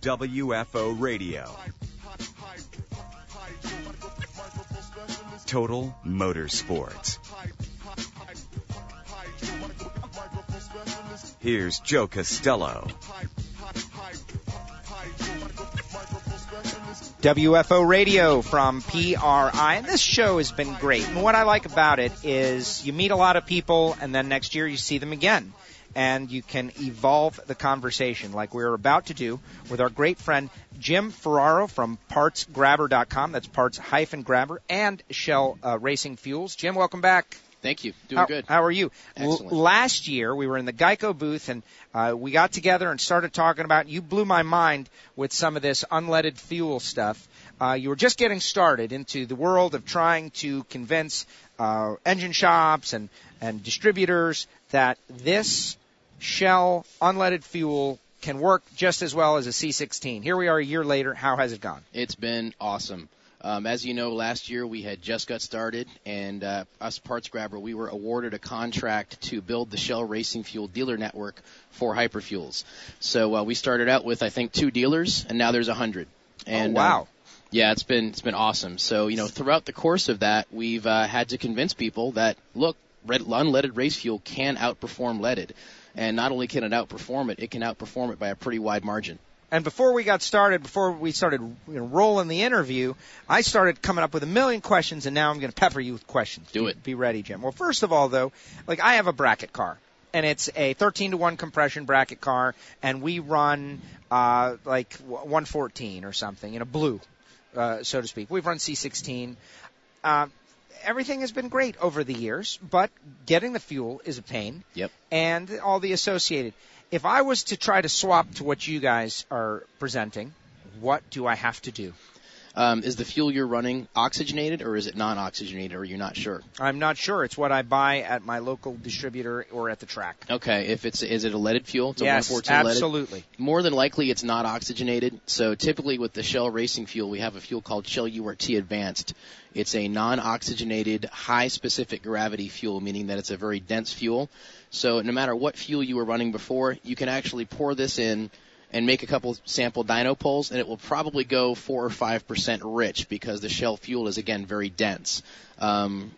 WFO Radio. Total Motorsports. Here's Joe Castello. WFO Radio from PRI, and this show has been great. And what I like about it is you meet a lot of people, and then next year you see them again. And you can evolve the conversation like we're about to do with our great friend Jim Ferraro from PartsGrabber.com. That's Parts-Grabber and Shell Racing Fuels. Jim, welcome back. Thank you. Doing good. How are you? Excellent. Last year, we were in the Geico booth, and we got together and started talking about, you blew my mind with some of this unleaded fuel stuff. You were just getting started into the world of trying to convince engine shops and distributors that this Shell unleaded fuel can work just as well as a C16. Here we are a year later. How has it gone? It's been awesome. As you know, last year we had just got started, and us Parts Grabber, we were awarded a contract to build the Shell Racing Fuel dealer network for hyperfuels. So we started out with, I think, 2 dealers, and now there's 100. And, oh, wow. Yeah, it's been awesome. So, throughout the course of that, we've had to convince people that, look, unleaded race fuel can outperform leaded. And not only can it outperform it, it can outperform it by a pretty wide margin. And before we started rolling the interview, I started coming up with a million questions, and now I'm going to pepper you with questions. Do it. Be ready, Jim. Well, first of all, though, I have a bracket car, and it's a 13-to-1 compression bracket car, and we run 114 or something, blue, so to speak. We've run C16. Everything has been great over the years, but getting the fuel is a pain. Yep. And all the associated. If I was to try to swap to what you guys are presenting, what do I have to do? Is the fuel you're running oxygenated, or is it non-oxygenated, or you're not sure? I'm not sure. It's what I buy at my local distributor or at the track. Okay. Is it a leaded fuel? It's a yes, 114 absolutely. Leaded? More than likely, it's not oxygenated. So typically with the Shell Racing Fuel, we have a fuel called Shell URT Advanced. It's a non-oxygenated, high-specific gravity fuel, meaning that it's a very dense fuel. So no matter what fuel you were running before, you can actually pour this in and make a couple sample dyno pulls, and it will probably go 4 or 5% rich because the Shell fuel is, again, very dense.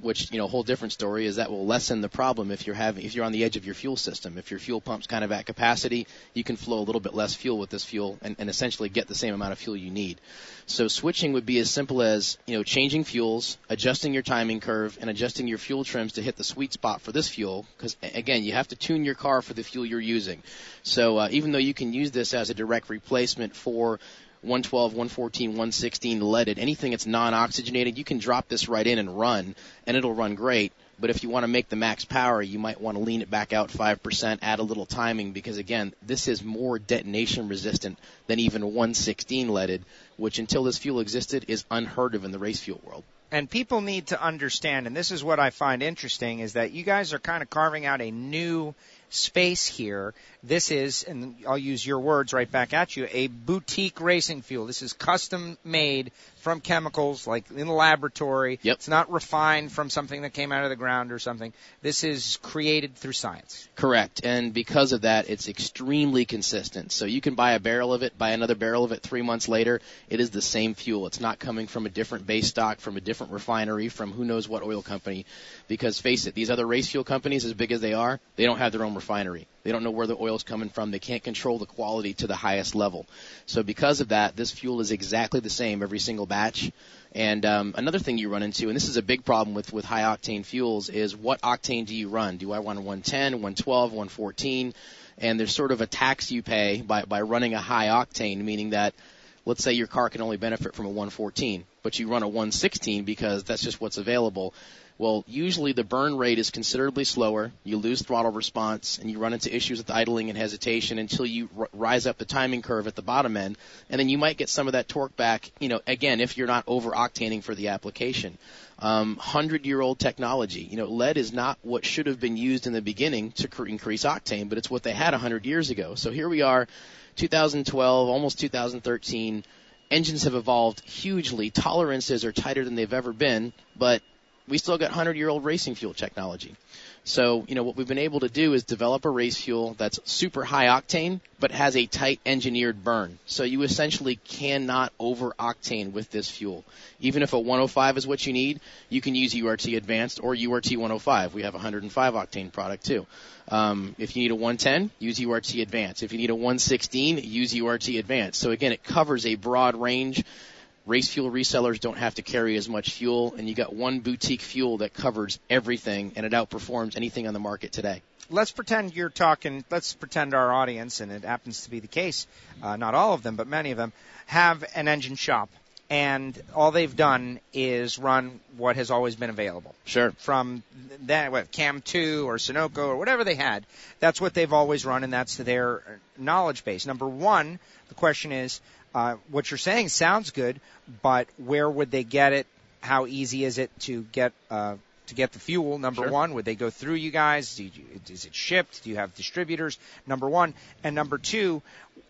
Which, a whole different story is that will lessen the problem if you're on the edge of your fuel system. If your fuel pump's kind of at capacity, you can flow a little bit less fuel with this fuel and essentially get the same amount of fuel you need. So switching would be as simple as, changing fuels, adjusting your timing curve, and adjusting your fuel trims to hit the sweet spot for this fuel. Because, again, you have to tune your car for the fuel you're using. So even though you can use this as a direct replacement for 112, 114, 116 leaded, anything that's non-oxygenated, you can drop this right in and run, and it'll run great. But if you want to make the max power, you might want to lean it back out 5%, add a little timing, because, again, this is more detonation resistant than even 116 leaded, which until this fuel existed is unheard of in the race fuel world. And people need to understand, and this is what I find interesting, is that you guys are kind of carving out a new space here. This is, and I'll use your words right back at you, a boutique racing fuel. This is custom made from chemicals, like in the laboratory. Yep. It's not refined from something that came out of the ground or something. This is created through science. Correct. And because of that, it's extremely consistent. So you can buy a barrel of it, buy another barrel of it 3 months later. It is the same fuel. It's not coming from a different base stock, from a different refinery, from who knows what oil company. Because face it, these other race fuel companies, as big as they are, they don't have their own refinery. They don't know where the oil's coming from. They can't control the quality to the highest level. So because of that, this fuel is exactly the same every single batch. And another thing you run into, and this is a big problem with high-octane fuels, is what octane do you run? Do I want a 110, 112, 114? And there's sort of a tax you pay by running a high octane, meaning that, let's say your car can only benefit from a 114, but you run a 116 because that's just what's available. Well, usually the burn rate is considerably slower, you lose throttle response, and you run into issues with idling and hesitation until you rise up the timing curve at the bottom end, and then you might get some of that torque back, again, if you're not over-octaning for the application. 100-year-old technology. Lead is not what should have been used in the beginning to increase octane, but it's what they had 100 years ago. So here we are, 2012, almost 2013. Engines have evolved hugely. Tolerances are tighter than they've ever been, but we still got 100-year-old racing fuel technology. So, what we've been able to do is develop a race fuel that's super high octane, but has a tight engineered burn. So you essentially cannot over-octane with this fuel. Even if a 105 is what you need, you can use URT Advanced or URT 105. We have a 105 octane product too. If you need a 110, use URT Advanced. If you need a 116, use URT Advanced. So again, it covers a broad range. Race fuel resellers don't have to carry as much fuel, and you got one boutique fuel that covers everything, and it outperforms anything on the market today. Let's pretend let's pretend our audience, and it happens to be the case, not all of them, but many of them, have an engine shop, and all they've done is run what has always been available. Sure. From that, Cam 2 or Sunoco or whatever they had, that's what they've always run, and that's their knowledge base. Number one, the question is, what you're saying sounds good, but where would they get it? How easy is it to get the fuel? Number Sure. one, would they go through you guys? Is it shipped? Do you have distributors? Number one. And number two,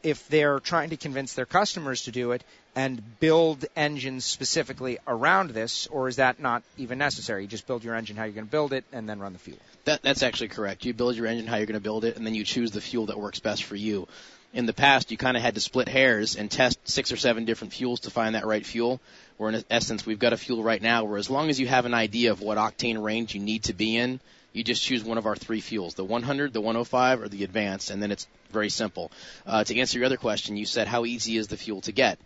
if they're trying to convince their customers to do it and build engines specifically around this, or is that not even necessary? You just build your engine how you're going to build it and then run the fuel. That's actually correct. You build your engine how you're going to build it, and then you choose the fuel that works best for you. In the past, you kind of had to split hairs and test 6 or 7 different fuels to find that right fuel, where in essence we've got a fuel right now where as long as you have an idea of what octane range you need to be in, you just choose one of our 3 fuels, the 100, the 105, or the Advanced, and then it's very simple. To answer your other question, you said how easy is the fuel to get.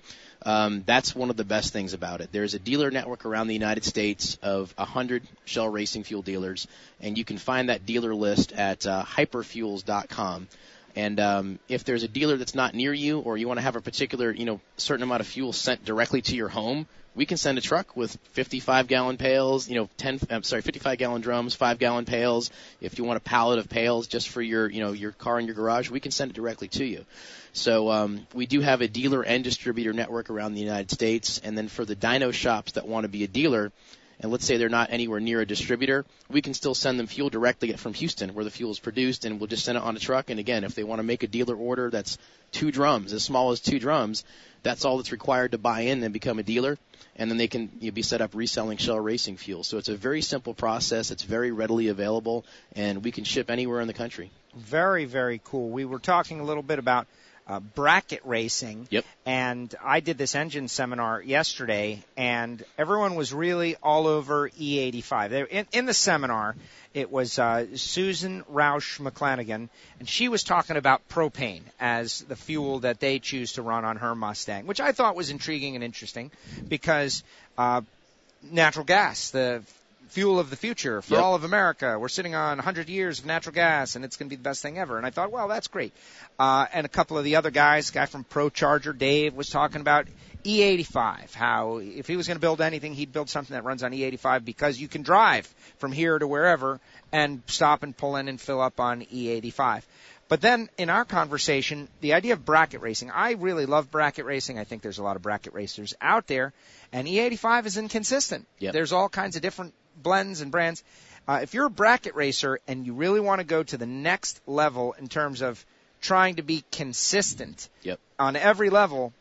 That's one of the best things about it. There's a dealer network around the United States of 100 Shell Racing Fuel dealers, and you can find that dealer list at hyperfuels.com. And if there's a dealer that's not near you, or you want to have a particular, certain amount of fuel sent directly to your home, we can send a truck with 55-gallon pails, 55-gallon drums, 5-gallon pails. If you want a pallet of pails just for your car in your garage, we can send it directly to you. So we do have a dealer and distributor network around the United States. And then for the dyno shops that want to be a dealer, and let's say they're not anywhere near a distributor, we can still send them fuel directly from Houston where the fuel is produced, and we'll just send it on a truck. And again, if they want to make a dealer order that's 2 drums, as small as 2 drums, that's all that's required to buy in and become a dealer. And then they can be set up reselling Shell Racing Fuel. So it's a very simple process. It's very readily available, and we can ship anywhere in the country. Very, very cool. We were talking a little bit about bracket racing. Yep. And I did this engine seminar yesterday, and everyone was really all over E85. In the seminar, it was Susan Roush McClanagan, and she was talking about propane as the fuel that they choose to run on her Mustang, which I thought was intriguing and interesting because natural gas, the fuel of the future for all of America. We're sitting on 100 years of natural gas, and it's going to be the best thing ever. And I thought, well, that's great. And a couple of the other guys, guy from Pro Charger, Dave, was talking about E85, how if he was going to build anything, he'd build something that runs on E85 because you can drive from here to wherever and stop and pull in and fill up on E85. But then in our conversation, the idea of bracket racing, I really love bracket racing. I think there's a lot of bracket racers out there, and E85 is inconsistent. Yep. There's all kinds of different blends and brands. If you're a bracket racer and you really want to go to the next level in terms of trying to be consistent on every level,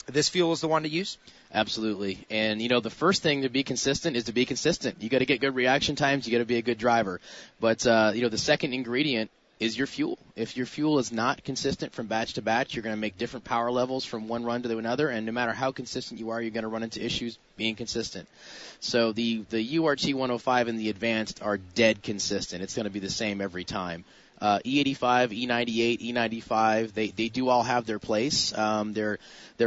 this fuel is the one to use? Absolutely. And, the first thing to be consistent is to be consistent. You got to get good reaction times. You got to be a good driver. But, the second ingredient is your fuel. If your fuel is not consistent from batch to batch, you're going to make different power levels from one run to another, and no matter how consistent you are, you're going to run into issues being consistent. So the URT 105 and the Advanced are dead consistent. It's going to be the same every time. E85, E98, E95, they do all have their place. They're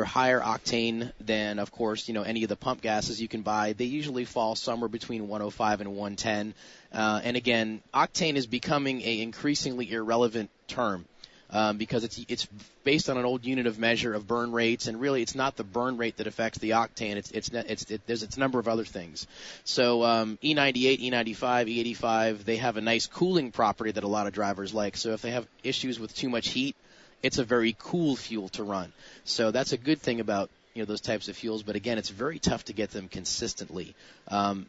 higher octane than, of course, any of the pump gases you can buy. They usually fall somewhere between 105 and 110. And again, octane is becoming an increasingly irrelevant term because it's based on an old unit of measure of burn rates, and really it's not the burn rate that affects the octane. There's a number of other things. So E98, E95, E85, they have a nice cooling property that a lot of drivers like. So if they have issues with too much heat, it's a very cool fuel to run. So that's a good thing about those types of fuels, but again, it's very tough to get them consistently.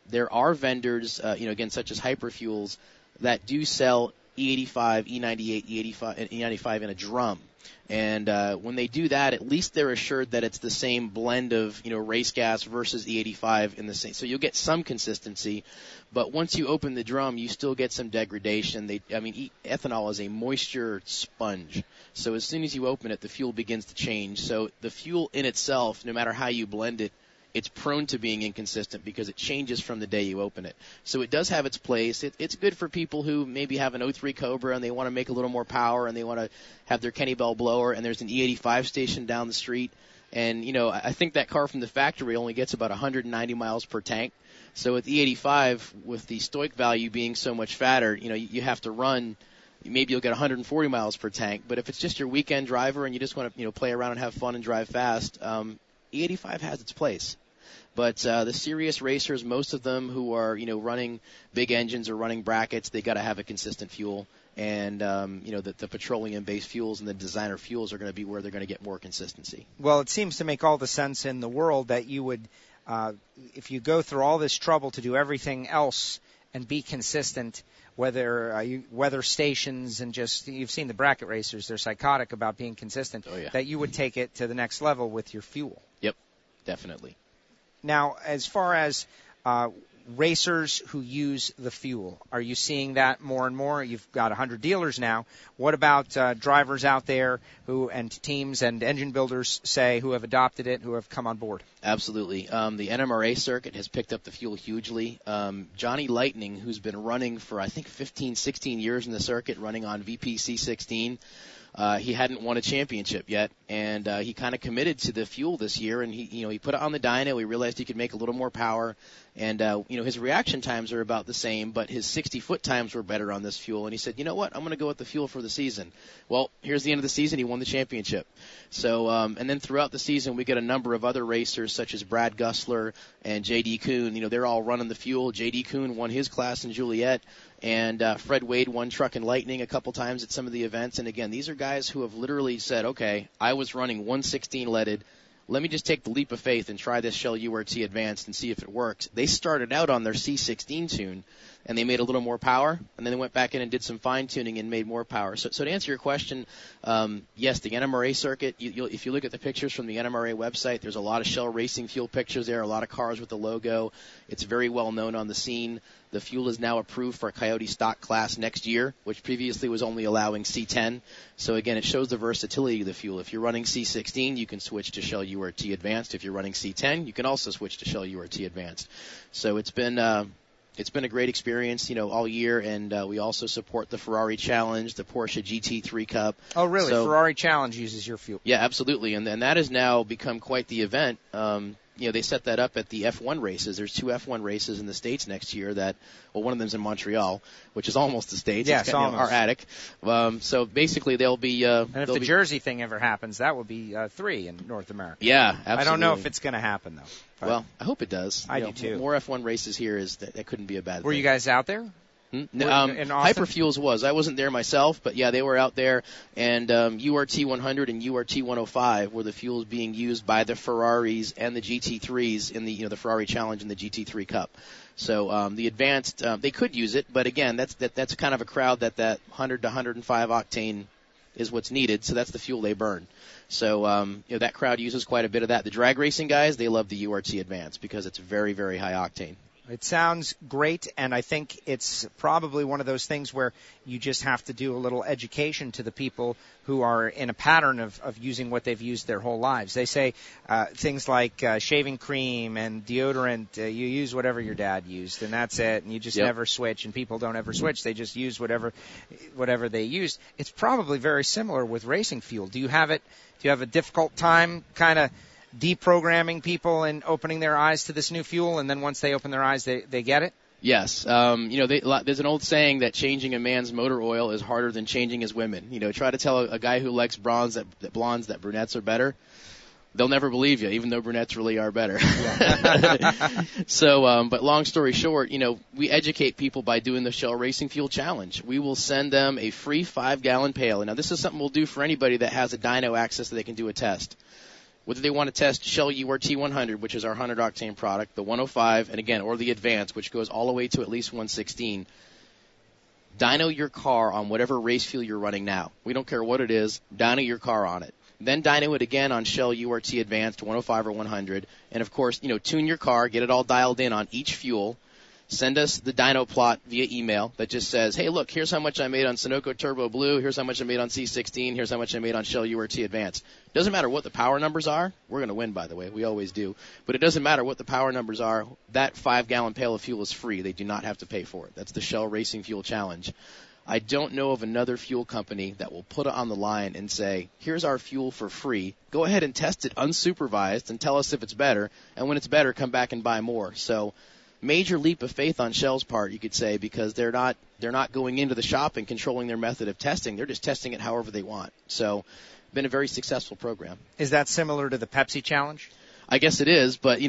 There are vendors, again, such as Hyperfuels, that do sell E85, E98, E85, and E95 in a drum. And when they do that, at least they're assured that it's the same blend of, race gas versus E85 in the same. So you'll get some consistency, but once you open the drum, you still get some degradation. Ethanol is a moisture sponge. So as soon as you open it, the fuel begins to change. So the fuel in itself, no matter how you blend it, it's prone to being inconsistent because it changes from the day you open it. So it does have its place. It's good for people who maybe have an 03 Cobra and they want to make a little more power and they want to have their Kenny Bell blower and there's an E85 station down the street. And, I think that car from the factory only gets about 190 miles per tank. So with E85, with the stoic value being so much fatter, you have to run. Maybe you'll get 140 miles per tank. But if it's just your weekend driver and you just want to, play around and have fun and drive fast, E85 has its place. But the serious racers, most of them who are, running big engines or running brackets, they got to have a consistent fuel. And, the petroleum-based fuels and the designer fuels are going to be where they're going to get more consistency. Well, it seems to make all the sense in the world that you would, if you go through all this trouble to do everything else and be consistent, whether weather stations and just, you've seen the bracket racers, they're psychotic about being consistent, that you would take it to the next level with your fuel. Yep, definitely. Now, as far as racers who use the fuel, are you seeing that more and more? You've got 100 dealers now. What about drivers out there and teams and engine builders, say, who have adopted it, who have come on board? Absolutely. The NMRA circuit has picked up the fuel hugely. Johnny Lightning, who's been running for, I think, 15, 16 years in the circuit, running on VPC16, he hadn't won a championship yet, and he kind of committed to the fuel this year, and he put it on the dyno. He realized he could make a little more power, and his reaction times are about the same, but his 60-foot times were better on this fuel, and he said, you know what, I'm going to go with the fuel for the season. Well, here's the end of the season. He won the championship. So, and then throughout the season, we get a number of other racers, such as Brad Gussler and J.D. Kuhn. They're all running the fuel. J.D. Kuhn won his class in Juliet. And Fred Wade won Truck and Lightning a couple times at some of the events. And, again, these are guys who have literally said, okay, I was running 116 leaded. Let me just take the leap of faith and try this Shell URT Advanced and see if it works. They started out on their C16 tune, and they made a little more power, and then they went back in and did some fine-tuning and made more power. So to answer your question, yes, the NMRA circuit, if you look at the pictures from the NMRA website, there's a lot of Shell Racing Fuel pictures there, a lot of cars with the logo. It's very well known on the scene. The fuel is now approved for a Coyote stock class next year, which previously was only allowing C10. So, again, it shows the versatility of the fuel. If you're running C16, you can switch to Shell URT Advanced. If you're running C10, you can also switch to Shell URT Advanced. So it's been a great experience, all year, and we also support the Ferrari Challenge, the Porsche GT3 Cup. Oh, really? So, Ferrari Challenge uses your fuel? Yeah, absolutely, and that has now become quite the event. They set that up at the F1 races. There's 2 F1 races in the States next year one of them's in Montreal, which is almost the States. Yeah, it's almost. Our attic. So basically they'll be... and if the Jersey thing ever happens, that will be 3 in North America. Yeah, absolutely. I don't know if it's going to happen, though. But well, I hope it does. I do, too. More F1 races here that couldn't be a bad thing. Were you guys out there? In Hyperfuels was. I wasn't there myself, but yeah, they were out there. And URT 100 and URT 105 were the fuels being used by the Ferraris and the GT3s in the Ferrari Challenge and the GT3 Cup. So the advanced, they could use it, but again, that's kind of a crowd that 100 to 105 octane is what's needed. So that's the fuel they burn. So that crowd uses quite a bit of that. The drag racing guys, they love the URT Advanced because it's very, very high octane. It sounds great, and I think it's probably one of those things where you just have to do a little education to the people who are in a pattern of using what they've used their whole lives. They say things like shaving cream and deodorant, you use whatever your dad used, and that's it, and you just never switch, and people don't ever switch. They just use whatever they used. It's probably very similar with racing fuel. Do you have a difficult time kind of deprogramming people and opening their eyes to this new fuel, and then once they open their eyes, they get it? Yes. There's an old saying that changing a man's motor oil is harder than changing his women. Try to tell a guy who likes blondes that brunettes are better. They'll never believe you, even though brunettes really are better. So, but long story short, we educate people by doing the Shell Racing Fuel Challenge. We will send them a free 5-gallon pail. And now, this is something we'll do for anybody that has a dyno access that they can do a test. Whether they want to test Shell URT 100, which is our 100-octane product, the 105, and again, or the Advanced, which goes all the way to at least 116. dyno your car on whatever race fuel you're running now. We don't care what it is. Dyno your car on it. Then dyno it again on Shell URT Advanced 105 or 100. And, of course, tune your car, get it all dialed in on each fuel. Send us the dyno plot via email that just says, hey, look, here's how much I made on Sunoco Turbo Blue. Here's how much I made on C16. Here's how much I made on Shell URT Advanced. Doesn't matter what the power numbers are. We're going to win, by the way. We always do. But it doesn't matter what the power numbers are. That 5-gallon pail of fuel is free. They do not have to pay for it. That's the Shell Racing Fuel Challenge. I don't know of another fuel company that will put it on the line and say, here's our fuel for free. Go ahead and test it unsupervised and tell us if it's better. And when it's better, come back and buy more. So major leap of faith on Shell's part, you could say, because they're not going into the shop and controlling their method of testing. They're just testing it however they want. So been a very successful program. Is that similar to the Pepsi Challenge? I guess it is, but,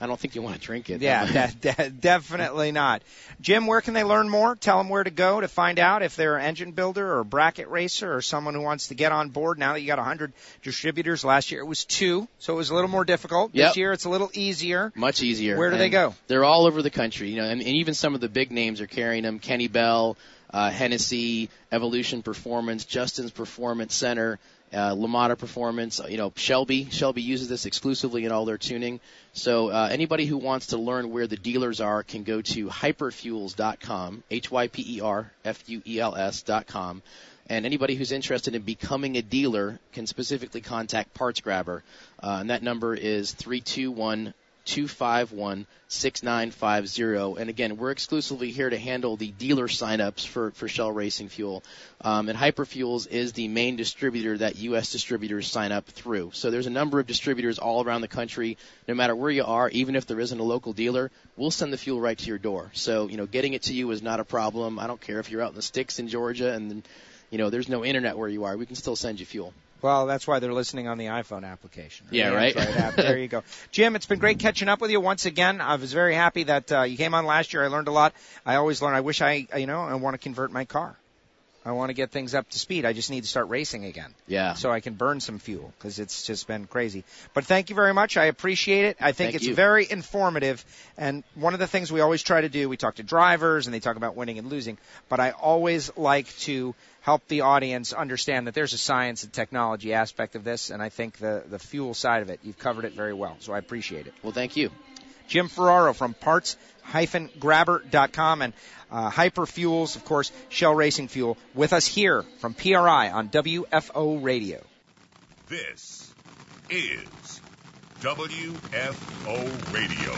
I don't think you want to drink it. Yeah, definitely not. Jim, where can they learn more? Tell them where to go to find out if they're an engine builder or bracket racer or someone who wants to get on board. Now that you got 100 distributors, last year it was 2, so it was a little more difficult. Yep. This year it's a little easier. Much easier. Where do they go? They're all over the country, and even some of the big names are carrying them. Kenny Bell, Hennessy, Evolution Performance, Justin's Performance Center, LaMotta Performance, Shelby uses this exclusively in all their tuning. So anybody who wants to learn where the dealers are can go to hyperfuels.com, hyperfuels.com. And anybody who's interested in becoming a dealer can specifically contact Parts Grabber. And that number is 321-251-6950. And again, we're exclusively here to handle the dealer signups for Shell Racing Fuel. And Hyperfuels is the main distributor that U.S. distributors sign up through. So there's a number of distributors all around the country. No matter where you are, even if there isn't a local dealer, we'll send the fuel right to your door. So, getting it to you is not a problem. I don't care if you're out in the sticks in Georgia and, there's no internet where you are. We can still send you fuel. Well, that's why they're listening on the iPhone application. Yeah, right? There you go. Jim, it's been great catching up with you once again. I was very happy that you came on last year. I learned a lot. I always learn. I wish I want to convert my car. I want to get things up to speed. I just need to start racing again. Yeah. So I can burn some fuel because it's just been crazy. But thank you very much. I appreciate it. I think it's very informative. And one of the things we always try to do, we talk to drivers and they talk about winning and losing, but I always like to help the audience understand that there's a science and technology aspect of this, and I think the fuel side of it, you've covered it very well. So I appreciate it. Well, thank you. Jim Ferraro from parts-grabber.com and Hyperfuels, of course, Shell Racing Fuel, with us here from PRI on WFO Radio. This is WFO Radio.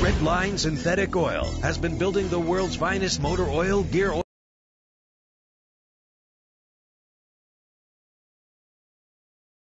Redline Synthetic Oil has been building the world's finest motor oil, gear oil,